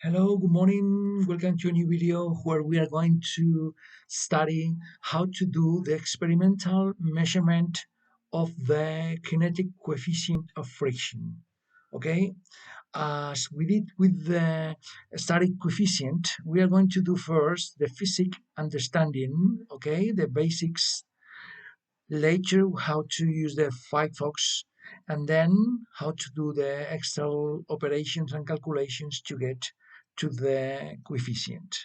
Hello, good morning. Welcome to a new video where we are going to study how to do the experimental measurement of the kinetic coefficient of friction. Okay, as we did with the static coefficient, we are going to do first the physics understanding, okay, the basics, later how to use the phyphox, and then how to do the Excel operations and calculations to get to the coefficient.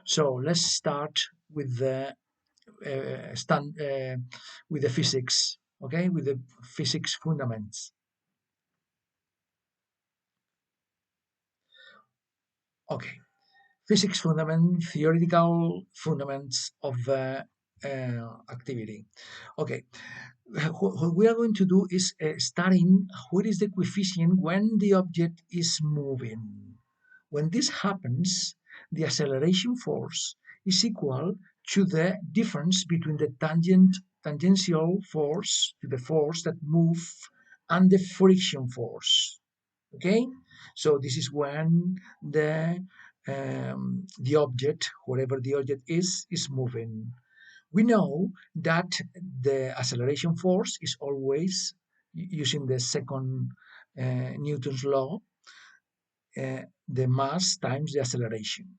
So let's start with the with the physics, okay, with the physics fundamentals. Okay, physics theoretical fundamentals of the activity. Okay, what we are going to do is studying what is the coefficient when the object is moving. When this happens, the acceleration force is equal to the difference between the tangential force, to the force that move, and the friction force. Okay, so this is when the object, whatever the object is moving. We know that the acceleration force is always using the second Newton's law, the mass times the acceleration.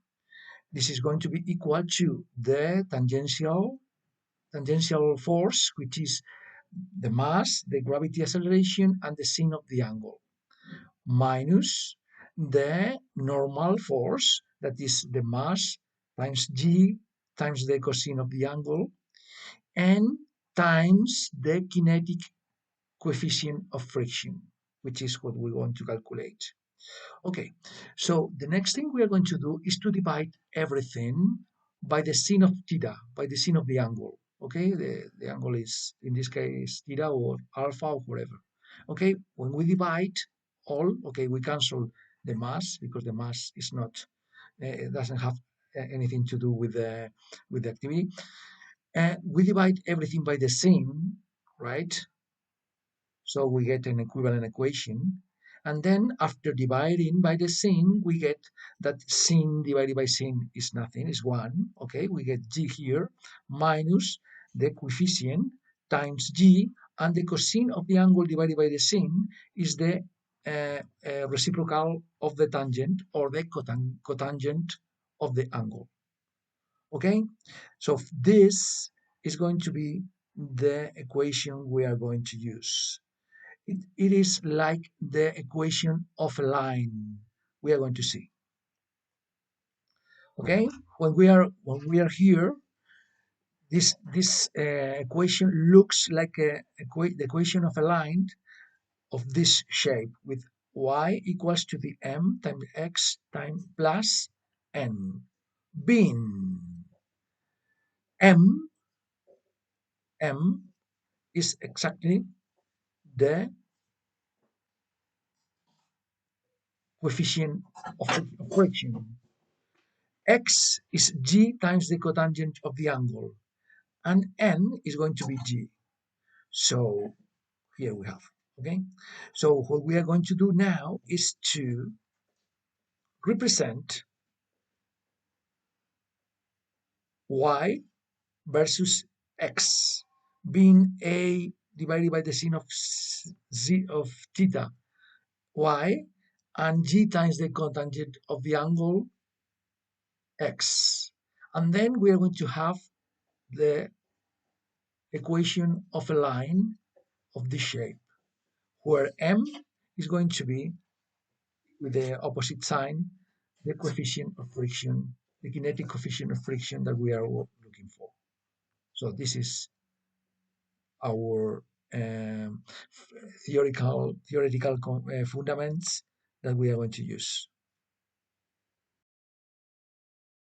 This is going to be equal to the tangential force, which is the mass, the gravity acceleration, and the sine of the angle, minus the normal force, that is the mass times g times the cosine of the angle, and times the kinetic coefficient of friction, which is what we want to calculate. Okay, so the next thing we are going to do is to divide everything by the sine of theta, by the sine of the angle. Okay, the angle is, in this case, theta or alpha or whatever. Okay, when we divide all, okay, we cancel the mass because the mass is not, it doesn't have anything to do with the activity. We divide everything by the sine, right? So we get an equivalent equation. And then after dividing by the sine, we get that sine divided by sine is nothing, is 1. Okay, we get g here minus the coefficient times g, and the cosine of the angle divided by the sine is the reciprocal of the tangent, or the cotangent of the angle. Okay, so this is going to be the equation we are going to use. It is like the equation of a line we are going to see. Okay, when we are here, this equation looks like the equation of a line of this shape, with y equals to the m times x times plus n, being m is exactly the coefficient of friction. X is g times the cotangent of the angle, and n is going to be g. So here we have, okay? So what we are going to do now is to represent y versus x, being a divided by the sine of z of theta, y, and g times the cotangent of the angle, x. And then we are going to have the equation of a line of this shape, where m is going to be, with the opposite sign, the coefficient of friction, the kinetic coefficient of friction that we are looking for. So this is our theoretical fundaments that we are going to use.